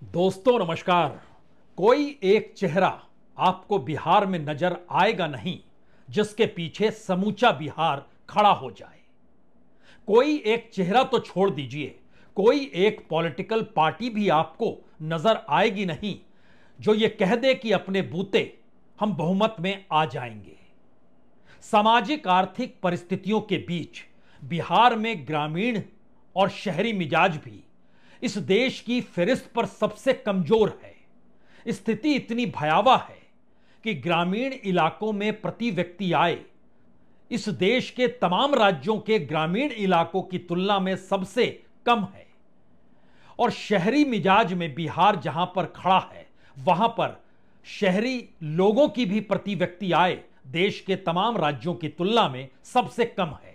दोस्तों नमस्कार। कोई एक चेहरा आपको बिहार में नजर आएगा नहीं जिसके पीछे समूचा बिहार खड़ा हो जाए। कोई एक चेहरा तो छोड़ दीजिए, कोई एक पॉलिटिकल पार्टी भी आपको नजर आएगी नहीं जो ये कह दे कि अपने बूते हम बहुमत में आ जाएंगे। सामाजिक आर्थिक परिस्थितियों के बीच बिहार में ग्रामीण और शहरी मिजाज भी इस देश की फहरिस्त पर सबसे कमजोर है। स्थिति इतनी भयावह है कि ग्रामीण इलाकों में प्रति व्यक्ति आय इस देश के तमाम राज्यों के ग्रामीण इलाकों की तुलना में सबसे कम है, और शहरी मिजाज में बिहार जहां पर खड़ा है वहां पर शहरी लोगों की भी प्रति व्यक्ति आय देश के तमाम राज्यों की तुलना में सबसे कम है।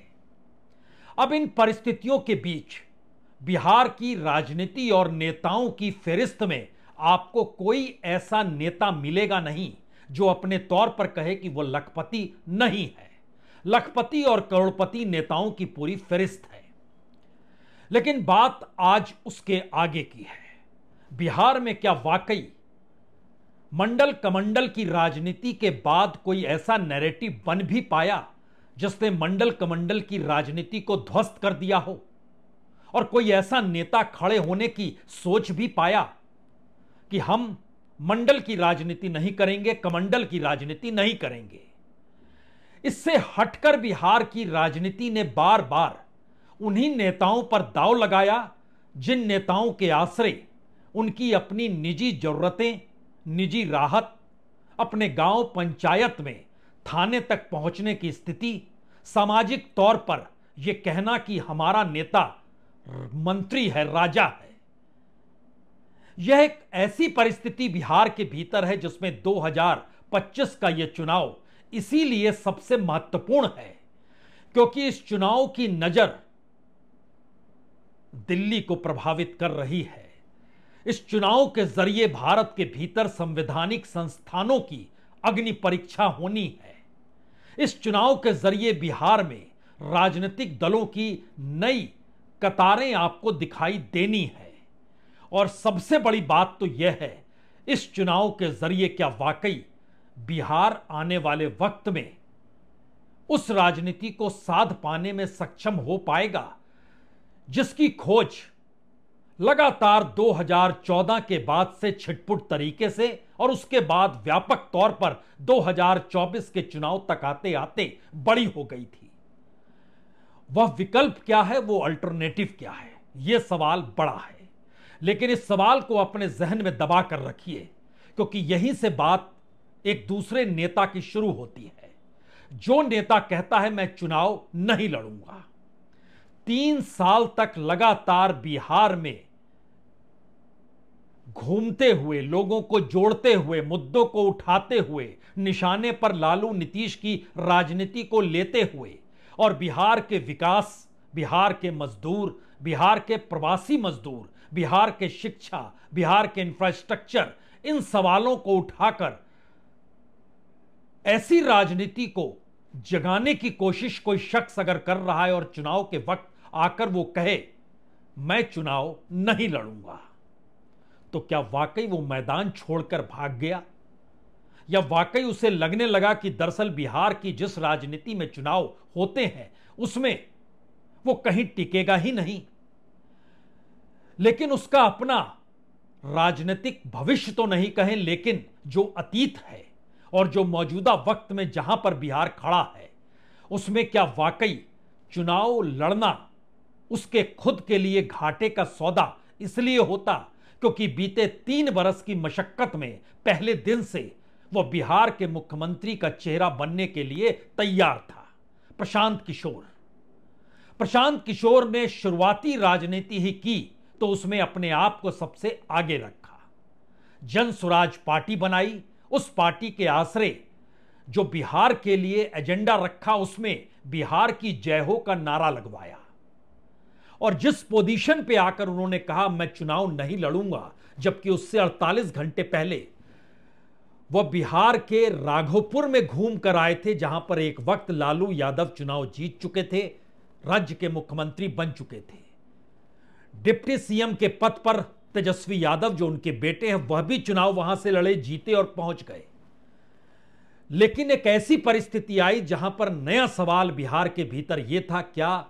अब इन परिस्थितियों के बीच बिहार की राजनीति और नेताओं की फहरिस्त में आपको कोई ऐसा नेता मिलेगा नहीं जो अपने तौर पर कहे कि वह लखपति नहीं है। लखपति और करोड़पति नेताओं की पूरी फहरिस्त है, लेकिन बात आज उसके आगे की है। बिहार में क्या वाकई मंडल कमंडल की राजनीति के बाद कोई ऐसा नैरेटिव बन भी पाया जिसने मंडल कमंडल की राजनीति को ध्वस्त कर दिया हो, और कोई ऐसा नेता खड़े होने की सोच भी पाया कि हम मंडल की राजनीति नहीं करेंगे, कमंडल की राजनीति नहीं करेंगे। इससे हटकर बिहार की राजनीति ने बार बार उन्हीं नेताओं पर दांव लगाया जिन नेताओं के आश्रय उनकी अपनी निजी जरूरतें, निजी राहत, अपने गांव पंचायत में थाने तक पहुंचने की स्थिति, सामाजिक तौर पर यह कहना कि हमारा नेता मंत्री है, राजा है। यह एक ऐसी परिस्थिति बिहार के भीतर है जिसमें 2025 का यह चुनाव इसीलिए सबसे महत्वपूर्ण है क्योंकि इस चुनाव की नजर दिल्ली को प्रभावित कर रही है। इस चुनाव के जरिए भारत के भीतर संवैधानिक संस्थानों की अग्नि परीक्षा होनी है। इस चुनाव के जरिए बिहार में राजनीतिक दलों की नई कतारें आपको दिखाई देनी है, और सबसे बड़ी बात तो यह है, इस चुनाव के जरिए क्या वाकई बिहार आने वाले वक्त में उस राजनीति को साध पाने में सक्षम हो पाएगा जिसकी खोज लगातार 2014 के बाद से छिटपुट तरीके से और उसके बाद व्यापक तौर पर 2024 के चुनाव तक आते आते बड़ी हो गई थी। वह विकल्प क्या है, वो अल्टरनेटिव क्या है, यह सवाल बड़ा है। लेकिन इस सवाल को अपने जहन में दबा कर रखिए क्योंकि यहीं से बात एक दूसरे नेता की शुरू होती है। जो नेता कहता है मैं चुनाव नहीं लड़ूंगा, 3 साल तक लगातार बिहार में घूमते हुए, लोगों को जोड़ते हुए, मुद्दों को उठाते हुए, निशाने पर लालू नीतीश की राजनीति को लेते हुए और बिहार के विकास, बिहार के मजदूर, बिहार के प्रवासी मजदूर, बिहार के शिक्षा, बिहार के इंफ्रास्ट्रक्चर, इन सवालों को उठाकर ऐसी राजनीति को जगाने की कोशिश कोई शख्स अगर कर रहा है और चुनाव के वक्त आकर वो कहे मैं चुनाव नहीं लड़ूंगा, तो क्या वाकई वो मैदान छोड़कर भाग गया, या वाकई उसे लगने लगा कि दरअसल बिहार की जिस राजनीति में चुनाव होते हैं उसमें वो कहीं टिकेगा ही नहीं। लेकिन उसका अपना राजनीतिक भविष्य तो नहीं कहें, लेकिन जो अतीत है और जो मौजूदा वक्त में जहां पर बिहार खड़ा है उसमें क्या वाकई चुनाव लड़ना उसके खुद के लिए घाटे का सौदा इसलिए होता क्योंकि बीते 3 बरस की मशक्कत में पहले दिन से वह बिहार के मुख्यमंत्री का चेहरा बनने के लिए तैयार था। प्रशांत किशोर ने शुरुआती राजनीति ही की तो उसमें अपने आप को सबसे आगे रखा, जन स्वराज पार्टी बनाई, उस पार्टी के आश्रय जो बिहार के लिए एजेंडा रखा उसमें बिहार की जय हो का नारा लगवाया, और जिस पोजीशन पे आकर उन्होंने कहा मैं चुनाव नहीं लड़ूंगा, जबकि उससे 48 घंटे पहले वह बिहार के राघोपुर में घूम कर आए थे जहां पर एक वक्त लालू यादव चुनाव जीत चुके थे, राज्य के मुख्यमंत्री बन चुके थे, डिप्टी सीएम के पद पर तेजस्वी यादव जो उनके बेटे हैं वह भी चुनाव वहां से लड़े, जीते और पहुंच गए। लेकिन एक ऐसी परिस्थिति आई जहां पर नया सवाल बिहार के भीतर यह था, क्या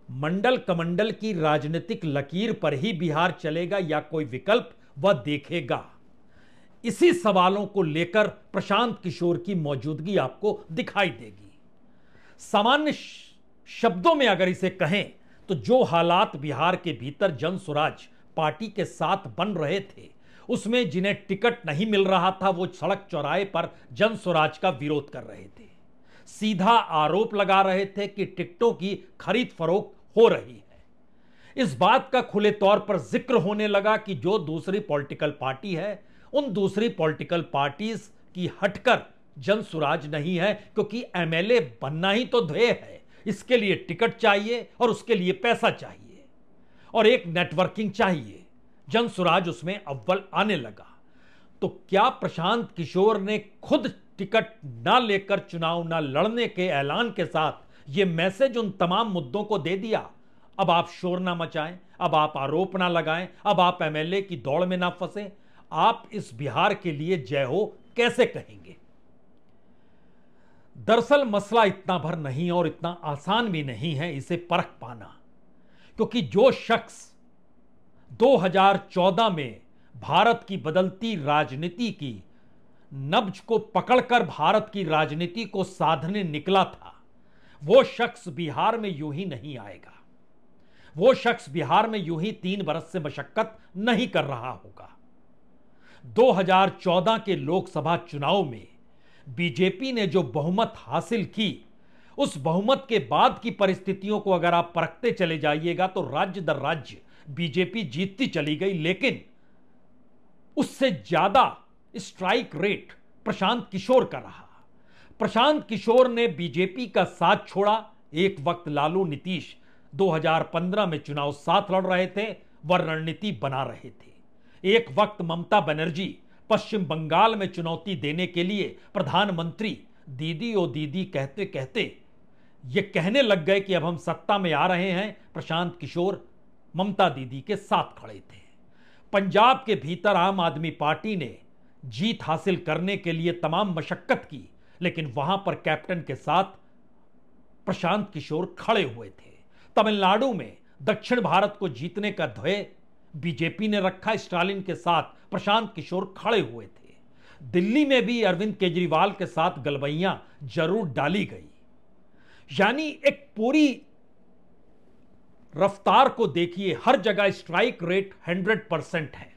मंडल कमंडल की राजनीतिक लकीर पर ही बिहार चलेगा या कोई विकल्प वह देखेगा। इसी सवालों को लेकर प्रशांत किशोर की मौजूदगी आपको दिखाई देगी। सामान्य शब्दों में अगर इसे कहें तो जो हालात बिहार के भीतर जन स्वराज पार्टी के साथ बन रहे थे, उसमें जिन्हें टिकट नहीं मिल रहा था वो सड़क चौराहे पर जन स्वराज का विरोध कर रहे थे, सीधा आरोप लगा रहे थे कि टिकटों की खरीद फरोख्त हो रही है। इस बात का खुले तौर पर जिक्र होने लगा कि जो दूसरी पॉलिटिकल पार्टी है, उन दूसरी पॉलिटिकल पार्टीज की हटकर जन स्वराज नहीं है, क्योंकि एमएलए बनना ही तो ध्येय है। इसके लिए टिकट चाहिए और उसके लिए पैसा चाहिए और एक नेटवर्किंग चाहिए। जन स्वराज उसमें अव्वल आने लगा। तो क्या प्रशांत किशोर ने खुद टिकट ना लेकर चुनाव ना लड़ने के ऐलान के साथ यह मैसेज उन तमाम मुद्दों को दे दिया? अब आप शोर ना मचाएं, अब आप आरोप ना लगाएं, अब आप एमएलए की दौड़ में ना फंसें। आप इस बिहार के लिए जय हो कैसे कहेंगे? दरअसल मसला इतना भर नहीं और इतना आसान भी नहीं है इसे परख पाना, क्योंकि जो शख्स 2014 में भारत की बदलती राजनीति की नब्ज को पकड़कर भारत की राजनीति को साधने निकला था, वो शख्स बिहार में यूं ही नहीं आएगा। वो शख्स बिहार में यूं ही 3 बरस से मशक्कत नहीं कर रहा होगा। 2014 के लोकसभा चुनाव में बीजेपी ने जो बहुमत हासिल की, उस बहुमत के बाद की परिस्थितियों को अगर आप परखते चले जाइएगा तो राज्य दर राज्य बीजेपी जीतती चली गई, लेकिन उससे ज्यादा स्ट्राइक रेट प्रशांत किशोर का रहा। प्रशांत किशोर ने बीजेपी का साथ छोड़ा। एक वक्त लालू नीतीश 2015 में चुनाव साथ लड़ रहे थे, वह रणनीति बना रहे थे। एक वक्त ममता बनर्जी पश्चिम बंगाल में चुनौती देने के लिए प्रधानमंत्री दीदी ओ दीदी कहते कहते ये कहने लग गए कि अब हम सत्ता में आ रहे हैं। प्रशांत किशोर ममता दीदी के साथ खड़े थे। पंजाब के भीतर आम आदमी पार्टी ने जीत हासिल करने के लिए तमाम मशक्कत की, लेकिन वहां पर कैप्टन के साथ प्रशांत किशोर खड़े हुए थे। तमिलनाडु में दक्षिण भारत को जीतने का ध्येय बीजेपी ने रखा, स्टालिन के साथ प्रशांत किशोर खड़े हुए थे। दिल्ली में भी अरविंद केजरीवाल के साथ गलबैयां जरूर डाली गई। यानी एक पूरी रफ्तार को देखिए, हर जगह स्ट्राइक रेट 100% है।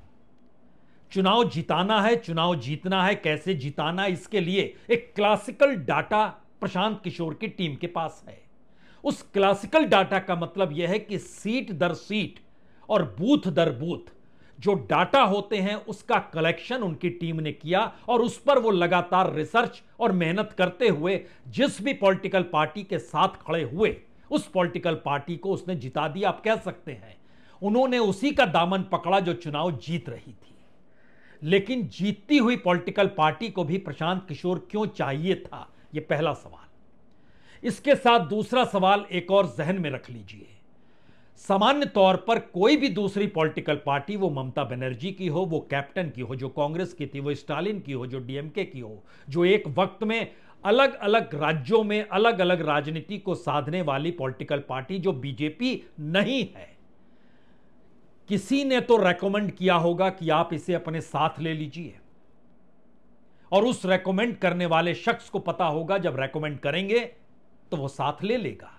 चुनाव जिताना है, चुनाव जीतना है, कैसे जिताना है, इसके लिए एक क्लासिकल डाटा प्रशांत किशोर की टीम के पास है। उस क्लासिकल डाटा का मतलब यह है कि सीट दर सीट और बूथ दर बूथ जो डाटा होते हैं उसका कलेक्शन उनकी टीम ने किया और उस पर वो लगातार रिसर्च और मेहनत करते हुए जिस भी पॉलिटिकल पार्टी के साथ खड़े हुए उस पॉलिटिकल पार्टी को उसने जिता दिया। आप कह सकते हैं उन्होंने उसी का दामन पकड़ा जो चुनाव जीत रही थी। लेकिन जीतती हुई पॉलिटिकल पार्टी को भी प्रशांत किशोर क्यों चाहिए था, यह पहला सवाल। इसके साथ दूसरा सवाल एक और जहन में रख लीजिए। सामान्य तौर पर कोई भी दूसरी पॉलिटिकल पार्टी, वो ममता बनर्जी की हो, वो कैप्टन की हो, जो कांग्रेस की थी, वो स्टालिन की हो, जो डीएमके की हो, जो एक वक्त में अलग अलग राज्यों में अलग अलग राजनीति को साधने वाली पॉलिटिकल पार्टी जो बीजेपी नहीं है, किसी ने तो रेकमेंड किया होगा कि आप इसे अपने साथ ले लीजिए। और उस रेकमेंड करने वाले शख्स को पता होगा जब रेकमेंड करेंगे तो वो साथ ले लेगा।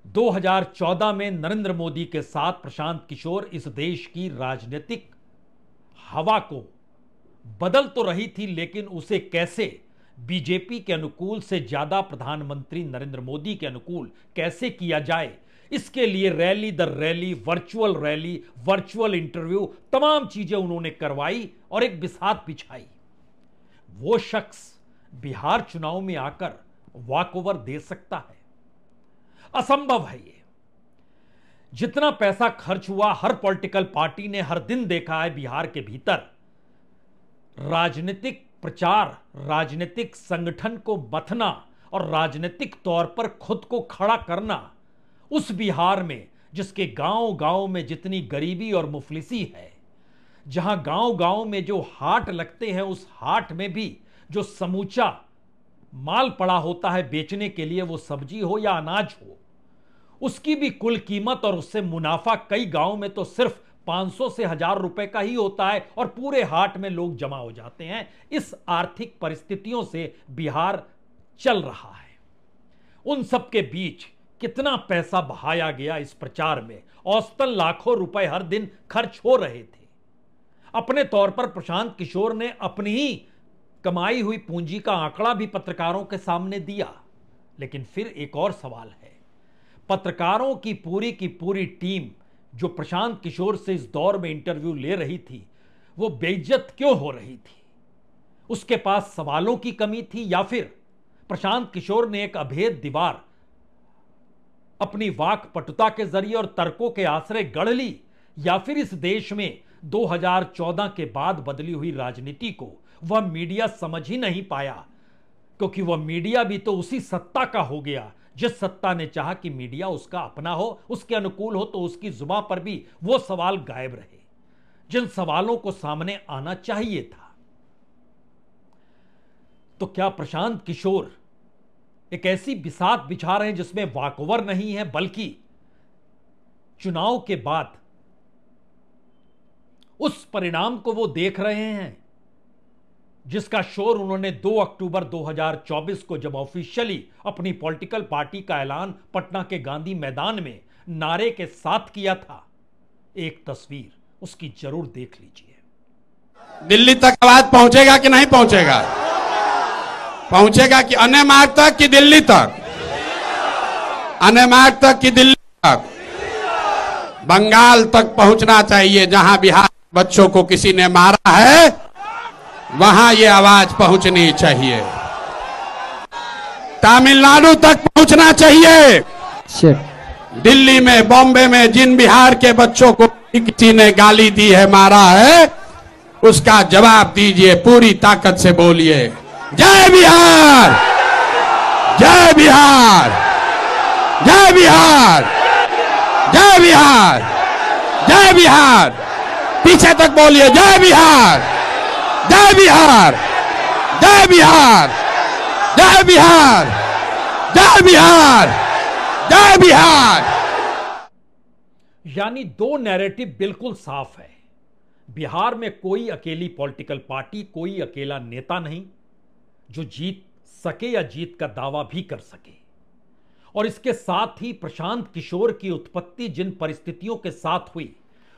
2014 में नरेंद्र मोदी के साथ प्रशांत किशोर इस देश की राजनीतिक हवा को बदल तो रही थी, लेकिन उसे कैसे बीजेपी के अनुकूल से ज्यादा प्रधानमंत्री नरेंद्र मोदी के अनुकूल कैसे किया जाए, इसके लिए रैली दर रैली, वर्चुअल इंटरव्यू, तमाम चीजें उन्होंने करवाई और एक बिसात बिछाई। वो शख्स बिहार चुनाव में आकर वॉकओवर दे सकता है? असंभव है ये। जितना पैसा खर्च हुआ, हर पॉलिटिकल पार्टी ने हर दिन देखा है बिहार के भीतर राजनीतिक प्रचार, राजनीतिक संगठन को बथना और राजनीतिक तौर पर खुद को खड़ा करना। उस बिहार में जिसके गांव गांव में जितनी गरीबी और मुफलिसी है, जहां गांव गांव में जो हाट लगते हैं उस हाट में भी जो समूचा माल पड़ा होता है बेचने के लिए, वो सब्जी हो या अनाज हो, उसकी भी कुल कीमत और उससे मुनाफा कई गांव में तो सिर्फ 500 से 1000 रुपए का ही होता है और पूरे हाट में लोग जमा हो जाते हैं। इस आर्थिक परिस्थितियों से बिहार चल रहा है। उन सब के बीच कितना पैसा बहाया गया इस प्रचार में, औसतन लाखों रुपए हर दिन खर्च हो रहे थे। अपने तौर पर प्रशांत किशोर ने अपनी ही कमाई हुई पूंजी का आंकड़ा भी पत्रकारों के सामने दिया। लेकिन फिर एक और सवाल है, पत्रकारों की पूरी टीम जो प्रशांत किशोर से इस दौर में इंटरव्यू ले रही थी, वो बेइज्जत क्यों हो रही थी? उसके पास सवालों की कमी थी या फिर प्रशांत किशोर ने एक अभेद दीवार अपनी वाक पटुता के जरिए और तर्कों के आश्रय गढ़ ली, या फिर इस देश में 2014 के बाद बदली हुई राजनीति को वह मीडिया समझ ही नहीं पाया, क्योंकि वह मीडिया भी तो उसी सत्ता का हो गया जिस सत्ता ने चाहा कि मीडिया उसका अपना हो, उसके अनुकूल हो, तो उसकी जुबान पर भी वो सवाल गायब रहे जिन सवालों को सामने आना चाहिए था। तो क्या प्रशांत किशोर एक ऐसी बिसात बिछा रहे हैं जिसमें वाकओवर नहीं है, बल्कि चुनाव के बाद उस परिणाम को वो देख रहे हैं जिसका शोर उन्होंने 2 अक्टूबर 2024 को जब ऑफिशियली अपनी पॉलिटिकल पार्टी का ऐलान पटना के गांधी मैदान में नारे के साथ किया था। एक तस्वीर उसकी जरूर देख लीजिए। दिल्ली तक आवाज पहुंचेगा कि नहीं पहुंचेगा? पहुंचेगा कि अन्य मार्ग तक कि दिल्ली तक? अन्य मार्ग तक कि दिल्ली तक? बंगाल तक पहुंचना चाहिए। जहां बिहार बच्चों को किसी ने मारा है वहां ये आवाज पहुंचनी चाहिए। तमिलनाडु तक पहुंचना चाहिए। दिल्ली में, बॉम्बे में जिन बिहार के बच्चों को किसी ने गाली दी है, मारा है, उसका जवाब दीजिए, पूरी ताकत से बोलिए, जय बिहार, जय बिहार, जय बिहार, जय बिहार, जय बिहार। पीछे तक बोलिए, जय बिहार, जय बिहार, जय बिहार, जय बिहार, जय बिहार, जय बिहार। यानी दो नैरेटिव बिल्कुल साफ है। बिहार में कोई अकेली पॉलिटिकल पार्टी, कोई अकेला नेता नहीं जो जीत सके या जीत का दावा भी कर सके। और इसके साथ ही प्रशांत किशोर की उत्पत्ति जिन परिस्थितियों के साथ हुई,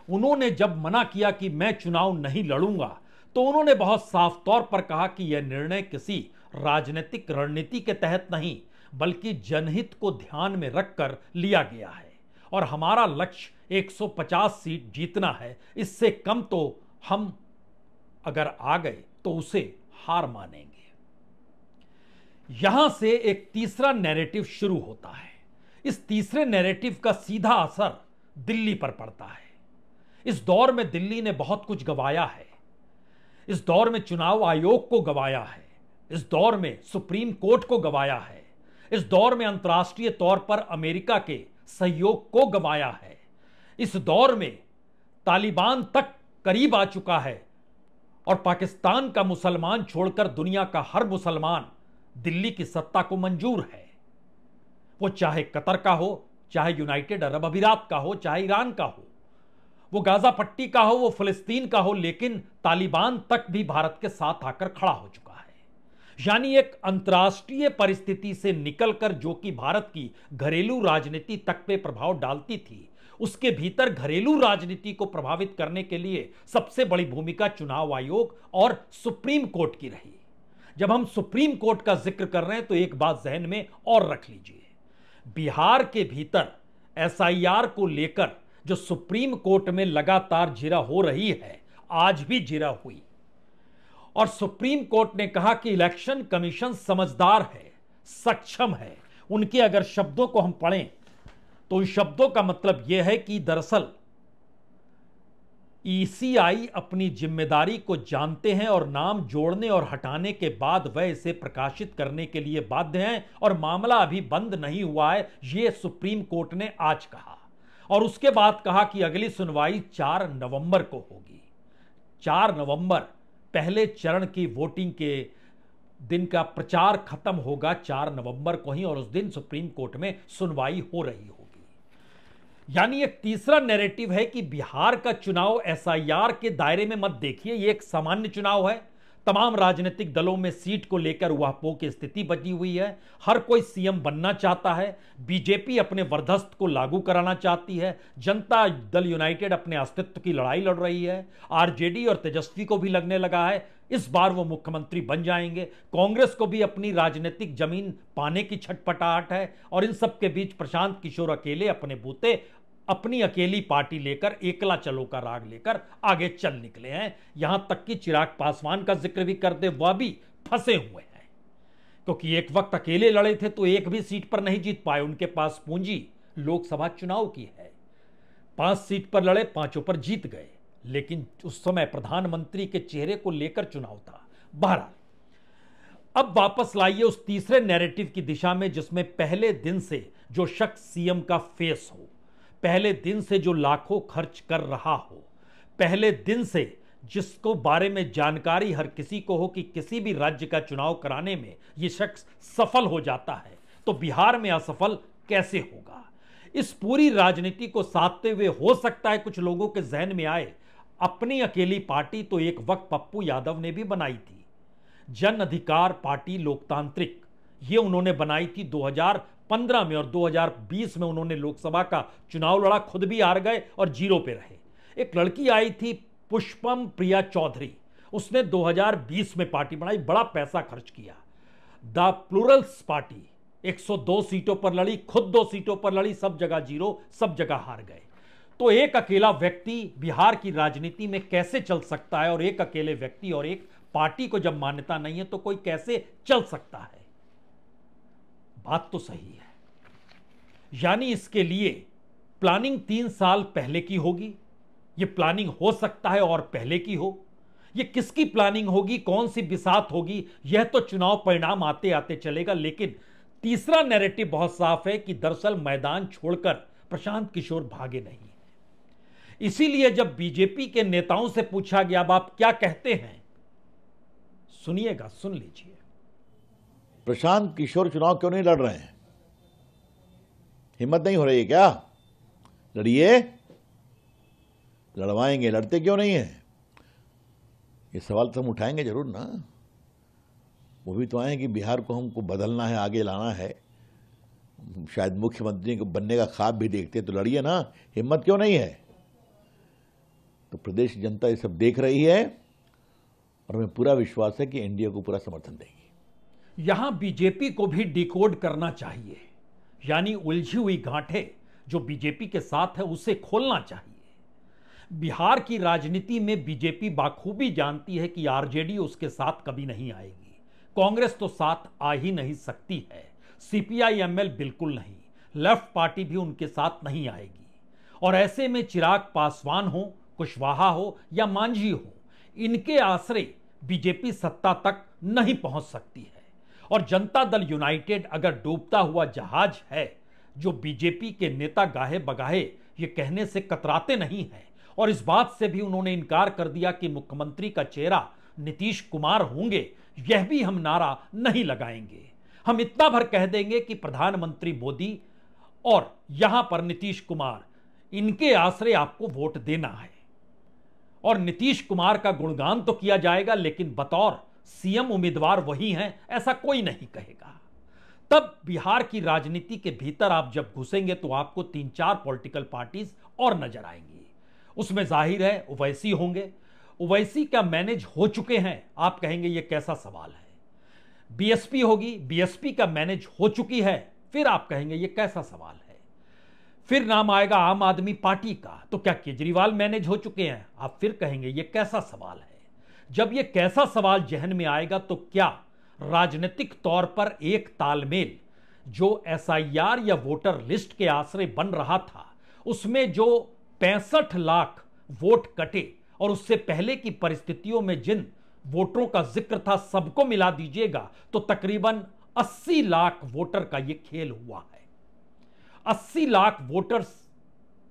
उन्होंने जब मना किया कि मैं चुनाव नहीं लड़ूंगा, तो उन्होंने बहुत साफ तौर पर कहा कि यह निर्णय किसी राजनीतिक रणनीति के तहत नहीं, बल्कि जनहित को ध्यान में रखकर लिया गया है और हमारा लक्ष्य 150 सीट जीतना है। इससे कम तो हम अगर आ गए तो उसे हार मानेंगे। यहां से एक तीसरा नैरेटिव शुरू होता है। इस तीसरे नैरेटिव का सीधा असर दिल्ली पर पड़ता है। इस दौर में दिल्ली ने बहुत कुछ गंवाया है। इस दौर में चुनाव आयोग को गंवाया है। इस दौर में सुप्रीम कोर्ट को गंवाया है। इस दौर में अंतर्राष्ट्रीय तौर पर अमेरिका के सहयोग को गंवाया है। इस दौर में तालिबान तक करीब आ चुका है और पाकिस्तान का मुसलमान छोड़कर दुनिया का हर मुसलमान दिल्ली की सत्ता को मंजूर है। वो चाहे कतर का हो, चाहे यूनाइटेड अरब अमीरात का हो, चाहे ईरान का हो, वो गाजा पट्टी का हो, वो फिलिस्तीन का हो, लेकिन तालिबान तक भी भारत के साथ आकर खड़ा हो चुका है। यानी एक अंतर्राष्ट्रीय परिस्थिति से निकलकर जो कि भारत की घरेलू राजनीति तक पे प्रभाव डालती थी, उसके भीतर घरेलू राजनीति को प्रभावित करने के लिए सबसे बड़ी भूमिका चुनाव आयोग और सुप्रीम कोर्ट की रही। जब हम सुप्रीम कोर्ट का जिक्र कर रहे हैं तो एक बात जहन में और रख लीजिए, बिहार के भीतर एसआईआर को लेकर जो सुप्रीम कोर्ट में लगातार जिरा हो रही है, आज भी जिरा हुई और सुप्रीम कोर्ट ने कहा कि इलेक्शन कमीशन समझदार है, सक्षम है। उनके अगर शब्दों को हम पढ़ें तो उन शब्दों का मतलब यह है कि दरअसल ईसीआई अपनी जिम्मेदारी को जानते हैं और नाम जोड़ने और हटाने के बाद वह इसे प्रकाशित करने के लिए बाध्य हैं और मामला अभी बंद नहीं हुआ है, यह सुप्रीम कोर्ट ने आज कहा। और उसके बाद कहा कि अगली सुनवाई 4 नवंबर को होगी। 4 नवंबर पहले चरण की वोटिंग के दिन का प्रचार खत्म होगा 4 नवंबर को ही, और उस दिन सुप्रीम कोर्ट में सुनवाई हो रही होगी। यानी एक तीसरा नैरेटिव है कि बिहार का चुनाव एसआईआर के दायरे में मत देखिए, यह एक सामान्य चुनाव है। तमाम राजनीतिक दलों में सीट को लेकर उहापोह की स्थिति बची हुई है। हर कोई सीएम बनना चाहता है। बीजेपी अपने वर्चस्व को लागू कराना चाहती है। जनता दल यूनाइटेड अपने अस्तित्व की लड़ाई लड़ रही है। आरजेडी और तेजस्वी को भी लगने लगा है इस बार वो मुख्यमंत्री बन जाएंगे। कांग्रेस को भी अपनी राजनीतिक जमीन पाने की छटपटाहट है। और इन सब के बीच प्रशांत किशोर अकेले अपने बूते अपनी अकेली पार्टी लेकर एकला चलो का राग लेकर आगे चल निकले हैं। यहां तक कि चिराग पासवान का जिक्र भी करते, वह भी फंसे हुए हैं, क्योंकि एक वक्त अकेले लड़े थे तो एक भी सीट पर नहीं जीत पाए। उनके पास पूंजी लोकसभा चुनाव की है, 5 सीट पर लड़े, 5 पर जीत गए, लेकिन उस समय प्रधानमंत्री के चेहरे को लेकर चुनाव था। बहरहाल अब वापस लाइए उस तीसरे नैरेटिव की दिशा में, जिसमें पहले दिन से जो शख्स सीएम का फेस हो, पहले दिन से जो लाखों खर्च कर रहा हो, पहले दिन से जिसको बारे में जानकारी हर किसी को हो कि किसी भी राज्य का चुनाव कराने में यह शख्स सफल हो जाता है, तो बिहार में असफल कैसे होगा? इस पूरी राजनीति को साधते हुए हो सकता है कुछ लोगों के जहन में आए, अपनी अकेली पार्टी तो एक वक्त पप्पू यादव ने भी बनाई थी, जन अधिकार पार्टी लोकतांत्रिक। ये उन्होंने बनाई थी 2015 में, और 2020 में उन्होंने लोकसभा का चुनाव लड़ा, खुद भी हार गए और जीरो पे रहे। एक लड़की आई थी पुष्पम प्रिया चौधरी, उसने 2020 में पार्टी बनाई, बड़ा पैसा खर्च किया। द प्लूरल्स पार्टी 102 सीटों पर लड़ी, खुद 2 सीटों पर लड़ी, सब जगह जीरो, सब जगह हार गए। तो एक अकेला व्यक्ति बिहार की राजनीति में कैसे चल सकता है? और एक अकेले व्यक्ति और एक पार्टी को जब मान्यता नहीं है तो कोई कैसे चल सकता है? बात तो सही है। यानी इसके लिए प्लानिंग 3 साल पहले की होगी। यह प्लानिंग हो सकता है और पहले की हो। यह किसकी प्लानिंग होगी, कौन सी बिसात होगी, यह तो चुनाव परिणाम आते आते चलेगा। लेकिन तीसरा नैरेटिव बहुत साफ है कि दरअसल मैदान छोड़कर प्रशांत किशोर भागे नहीं है। इसीलिए जब बीजेपी के नेताओं से पूछा गया, अब आप क्या कहते हैं, सुनिएगा, सुन लीजिए। प्रशांत किशोर चुनाव क्यों नहीं लड़ रहे हैं? हिम्मत नहीं हो रही है क्या? लड़िए, लड़वाएंगे, लड़ते क्यों नहीं है? ये सवाल तो हम उठाएंगे जरूर ना। वो भी तो आए कि बिहार को हमको बदलना है, आगे लाना है, शायद मुख्यमंत्री को बनने का ख्वाब भी देखते, तो लड़िए ना, हिम्मत क्यों नहीं है? तो प्रदेश जनता ये सब देख रही है और हमें पूरा विश्वास है कि एनडीए को पूरा समर्थन देगी। यहां बीजेपी को भी डिकोड करना चाहिए, यानी उलझी हुई गांठें जो बीजेपी के साथ है उसे खोलना चाहिए। बिहार की राजनीति में बीजेपी बाखूबी जानती है कि आरजेडी उसके साथ कभी नहीं आएगी, कांग्रेस तो साथ आ ही नहीं सकती है, सीपीआई-एमएल बिल्कुल नहीं, लेफ्ट पार्टी भी उनके साथ नहीं आएगी। और ऐसे में चिराग पासवान हो, कुशवाहा हो या मांझी हो, इनके आश्रय बीजेपी सत्ता तक नहीं पहुंच सकती है। और जनता दल यूनाइटेड अगर डूबता हुआ जहाज है, जो बीजेपी के नेता गाहे बगाहे ये कहने से कतराते नहीं हैं, और इस बात से भी उन्होंने इनकार कर दिया कि मुख्यमंत्री का चेहरा नीतीश कुमार होंगे, यह भी हम नारा नहीं लगाएंगे। हम इतना भर कह देंगे कि प्रधानमंत्री मोदी और यहां पर नीतीश कुमार, इनके आश्रय आपको वोट देना है। और नीतीश कुमार का गुणगान तो किया जाएगा, लेकिन बतौर सीएम उम्मीदवार वही हैं ऐसा कोई नहीं कहेगा। तब बिहार की राजनीति के भीतर आप जब घुसेंगे तो आपको 3-4 पॉलिटिकल पार्टीज और नजर आएंगी। उसमें जाहिर है ओवैसी होंगे, ओवैसी क्या मैनेज हो चुके हैं? आप कहेंगे ये कैसा सवाल है। बीएसपी होगी, बीएसपी का मैनेज हो चुकी है, फिर आप कहेंगे ये कैसा सवाल है। फिर नाम आएगा आम आदमी पार्टी का, तो क्या केजरीवाल मैनेज हो चुके हैं? आप फिर कहेंगे ये कैसा सवाल है। जब ये कैसा सवाल जहन में आएगा तो क्या राजनीतिक तौर पर एक तालमेल जो एसआईआर या वोटर लिस्ट के आश्रय बन रहा था, उसमें जो 65 लाख वोट कटे और उससे पहले की परिस्थितियों में जिन वोटरों का जिक्र था, सबको मिला दीजिएगा तो तकरीबन 80 लाख वोटर का यह खेल हुआ है। 80 लाख वोटर्स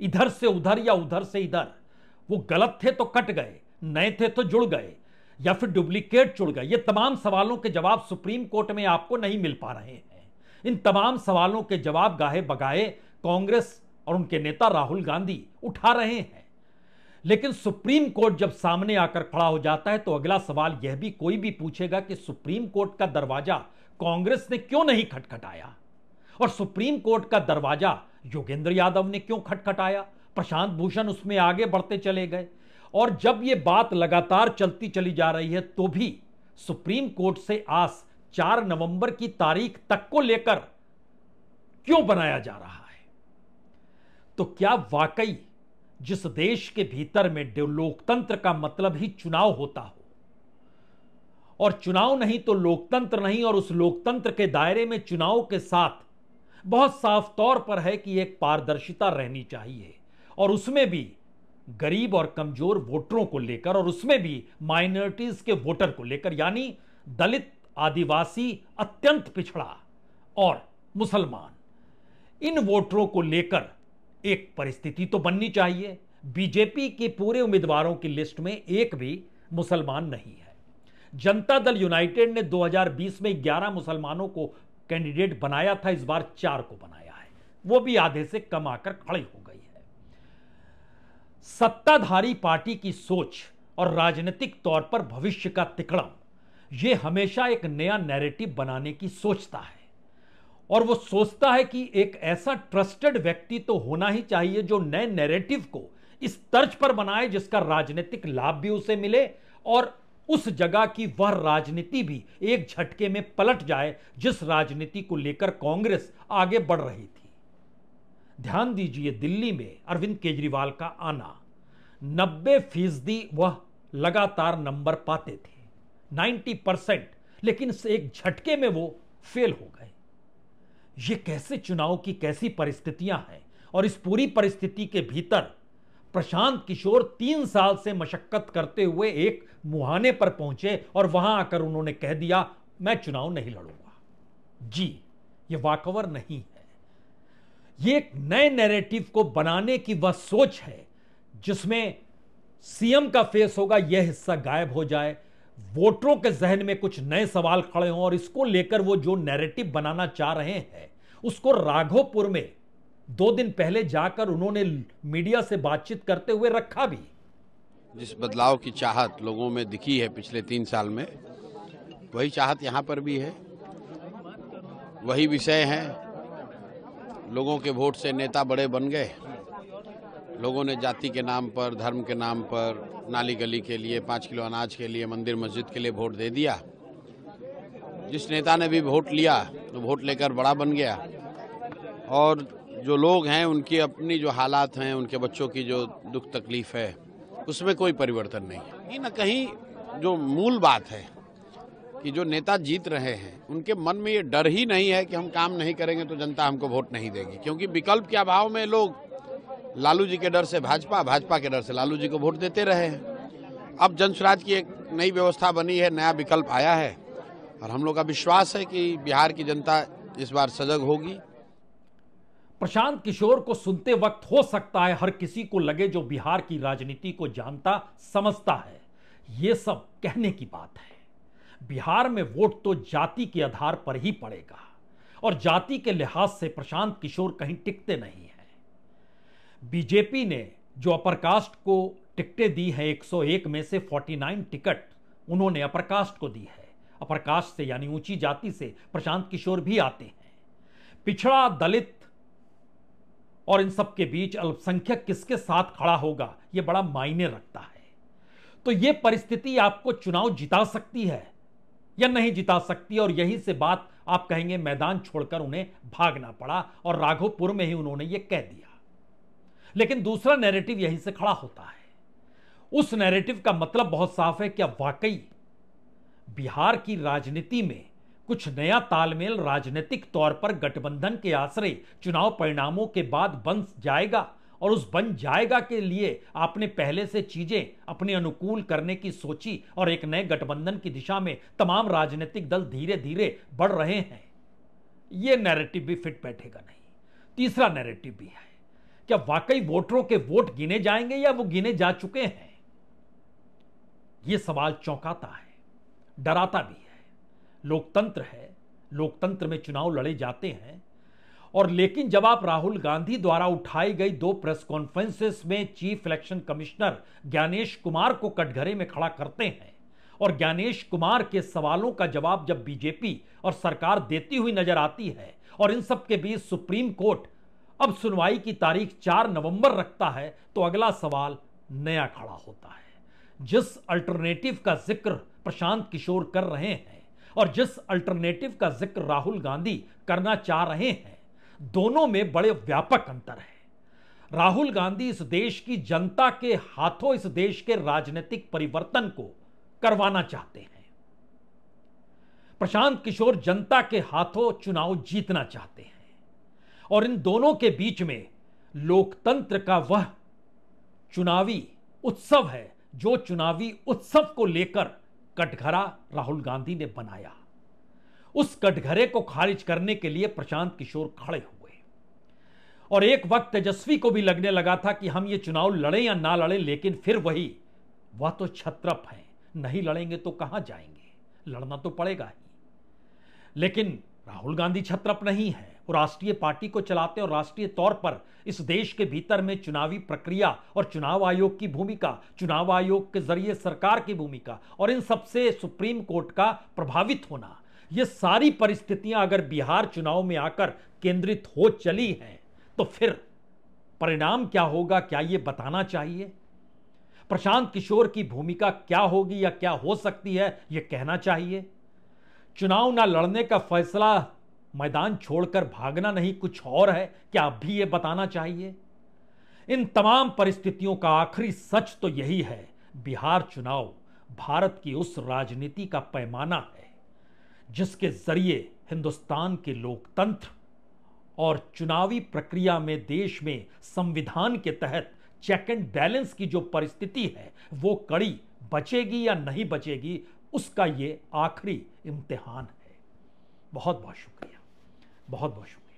इधर से उधर या उधर से इधर। वो गलत थे तो कट गए, नए थे तो जुड़ गए, या फिर डुप्लीकेट जुड़ गए। ये तमाम सवालों के जवाब सुप्रीम कोर्ट में आपको नहीं मिल पा रहे हैं। इन तमाम सवालों के जवाब गाहे बगाए कांग्रेस और उनके नेता राहुल गांधी उठा रहे हैं। लेकिन सुप्रीम कोर्ट जब सामने आकर खड़ा हो जाता है तो अगला सवाल यह भी कोई भी पूछेगा कि सुप्रीम कोर्ट का दरवाजा कांग्रेस ने क्यों नहीं खटखटाया, और सुप्रीम कोर्ट का दरवाजा योगेंद्र यादव ने क्यों खटखटाया। प्रशांत भूषण उसमें आगे बढ़ते चले गए, और जब यह बात लगातार चलती चली जा रही है तो भी सुप्रीम कोर्ट से आस 4 नवंबर की तारीख तक को लेकर क्यों बनाया जा रहा है। तो क्या वाकई जिस देश के भीतर में लोकतंत्र का मतलब ही चुनाव होता हो, और चुनाव नहीं तो लोकतंत्र नहीं, और उस लोकतंत्र के दायरे में चुनाव के साथ बहुत साफ तौर पर है कि एक पारदर्शिता रहनी चाहिए, और उसमें भी गरीब और कमजोर वोटरों को लेकर, और उसमें भी माइनॉरिटीज के वोटर को लेकर, यानी दलित, आदिवासी, अत्यंत पिछड़ा और मुसलमान, इन वोटरों को लेकर एक परिस्थिति तो बननी चाहिए। बीजेपी के पूरे उम्मीदवारों की लिस्ट में एक भी मुसलमान नहीं है। जनता दल यूनाइटेड ने 2020 में 11 मुसलमानों को कैंडिडेट बनाया था, इस बार 4 को बनाया है, वो भी आधे से कम आकर खड़ी हो गई है। सत्ताधारी पार्टी की सोच और राजनीतिक तौर पर भविष्य का तिकड़म, यह हमेशा एक नया नैरेटिव बनाने की सोचता है, और वो सोचता है कि एक ऐसा ट्रस्टेड व्यक्ति तो होना ही चाहिए जो नए नैरेटिव को इस तर्ज पर बनाए जिसका राजनीतिक लाभ भी उसे मिले, और उस जगह की वह राजनीति भी एक झटके में पलट जाए जिस राजनीति को लेकर कांग्रेस आगे बढ़ रही थी। ध्यान दीजिए, दिल्ली में अरविंद केजरीवाल का आना, 90% वह लगातार नंबर पाते थे, 90%, लेकिन एक झटके में वो फेल हो गए। ये कैसे चुनाव की कैसी परिस्थितियां हैं, और इस पूरी परिस्थिति के भीतर प्रशांत किशोर 3 साल से मशक्कत करते हुए एक मुहाने पर पहुंचे, और वहां आकर उन्होंने कह दिया मैं चुनाव नहीं लड़ूंगा। जी, ये वाकवर नहीं है, ये एक नए नैरेटिव को बनाने की वह सोच है जिसमें सीएम का फेस होगा, यह हिस्सा गायब हो जाए, वोटरों के जहन में कुछ नए सवाल खड़े हों, और इसको लेकर वो जो नैरेटिव बनाना चाह रहे हैं उसको राघोपुर में 2 दिन पहले जाकर उन्होंने मीडिया से बातचीत करते हुए रखा भी। जिस बदलाव की चाहत लोगों में दिखी है पिछले 3 साल में, वही चाहत यहाँ पर भी है, वही विषय है। लोगों के वोट से नेता बड़े बन गए, लोगों ने जाति के नाम पर, धर्म के नाम पर, नाली गली के लिए, 5 किलो अनाज के लिए, मंदिर मस्जिद के लिए वोट दे दिया। जिस नेता ने भी वोट लिया तो वोट लेकर बड़ा बन गया, और जो लोग हैं उनकी अपनी जो हालात हैं, उनके बच्चों की जो दुख तकलीफ है, उसमें कोई परिवर्तन नहीं है। कहीं ना कहीं जो मूल बात है कि जो नेता जीत रहे हैं उनके मन में ये डर ही नहीं है कि हम काम नहीं करेंगे तो जनता हमको वोट नहीं देगी, क्योंकि विकल्प के अभाव में लोग लालू जी के डर से भाजपा, भाजपा के डर से लालू जी को वोट देते रहे हैं। अब जन स्वराज की एक नई व्यवस्था बनी है, नया विकल्प आया है, और हम लोग का विश्वास है कि बिहार की जनता इस बार सजग होगी। प्रशांत किशोर को सुनते वक्त हो सकता है हर किसी को लगे जो बिहार की राजनीति को जानता समझता है, यह सब कहने की बात है। बिहार में वोट तो जाति के आधार पर ही पड़ेगा, और जाति के लिहाज से प्रशांत किशोर कहीं टिकते नहीं है। बीजेपी ने जो अपर कास्ट को टिकटें दी है, 101 में से 49 टिकट उन्होंने अपर कास्ट को दी है। अपर कास्ट से यानी ऊंची जाति से प्रशांत किशोर भी आते हैं। पिछड़ा, दलित और इन सब के बीच अल्पसंख्यक किसके साथ खड़ा होगा, यह बड़ा मायने रखता है। तो यह परिस्थिति आपको चुनाव जिता सकती है या नहीं जिता सकती, और यही से बात आप कहेंगे मैदान छोड़कर उन्हें भागना पड़ा, और राघोपुर में ही उन्होंने यह कह दिया। लेकिन दूसरा नैरेटिव यहीं से खड़ा होता है। उस नैरेटिव का मतलब बहुत साफ है, क्या वाकई बिहार की राजनीति में कुछ नया तालमेल राजनीतिक तौर पर गठबंधन के आश्रय चुनाव परिणामों के बाद बन जाएगा, और उस बन जाएगा के लिए आपने पहले से चीजें अपने अनुकूल करने की सोची, और एक नए गठबंधन की दिशा में तमाम राजनीतिक दल धीरे धीरे बढ़ रहे हैं। यह नैरेटिव भी फिट बैठेगा नहीं। तीसरा नैरेटिव भी है, क्या वाकई वोटरों के वोट गिने जाएंगे या वो गिने जा चुके हैं? यह सवाल चौंकाता है, डराता भी है। लोकतंत्र है, लोकतंत्र में चुनाव लड़े जाते हैं, और लेकिन जब आप राहुल गांधी द्वारा उठाई गई 2 प्रेस कॉन्फ्रेंसेस में chief election commissioner Gyanesh Kumar को कटघरे में खड़ा करते हैं और ज्ञानेश कुमार के सवालों का जवाब जब बीजेपी और सरकार देती हुई नजर आती है, और इन सब के बीच सुप्रीम कोर्ट अब सुनवाई की तारीख 4 नवंबर रखता है, तो अगला सवाल नया खड़ा होता है। जिस अल्टरनेटिव का जिक्र प्रशांत किशोर कर रहे हैं और जिस अल्टरनेटिव का जिक्र राहुल गांधी करना चाह रहे हैं, दोनों में बड़े व्यापक अंतर है। राहुल गांधी इस देश की जनता के हाथों इस देश के राजनीतिक परिवर्तन को करवाना चाहते हैं। प्रशांत किशोर जनता के हाथों चुनाव जीतना चाहते हैं, और इन दोनों के बीच में लोकतंत्र का वह चुनावी उत्सव है जो चुनावी उत्सव को लेकर कटघरा राहुल गांधी ने बनाया। उस कटघरे को खारिज करने के लिए प्रशांत किशोर खड़े हुए, और एक वक्त तेजस्वी को भी लगने लगा था कि हम ये चुनाव लड़ें या ना लड़ें, लेकिन फिर वह तो छत्रप है, नहीं लड़ेंगे तो कहां जाएंगे, लड़ना तो पड़ेगा ही। लेकिन राहुल गांधी छत्रप नहीं है, वो राष्ट्रीय पार्टी को चलाते और राष्ट्रीय तौर पर इस देश के भीतर में चुनावी प्रक्रिया और चुनाव आयोग की भूमिका, चुनाव आयोग के जरिए सरकार की भूमिका और इन सबसे सुप्रीम कोर्ट का प्रभावित होना, ये सारी परिस्थितियां अगर बिहार चुनाव में आकर केंद्रित हो चली हैं, तो फिर परिणाम क्या होगा, क्या यह बताना चाहिए? प्रशांत किशोर की भूमिका क्या होगी या क्या हो सकती है, यह कहना चाहिए? चुनाव ना लड़ने का फैसला मैदान छोड़कर भागना नहीं कुछ और है, क्या अब भी यह बताना चाहिए? इन तमाम परिस्थितियों का आखिरी सच तो यही है, बिहार चुनाव भारत की उस राजनीति का पैमाना है जिसके जरिए हिंदुस्तान के लोकतंत्र और चुनावी प्रक्रिया में देश में संविधान के तहत चेक एंड बैलेंस की जो परिस्थिति है, वो कड़ी बचेगी या नहीं बचेगी, उसका ये आखिरी इम्तिहान है। बहुत बहुत शुक्रिया, बहुत बहुत शुक्रिया।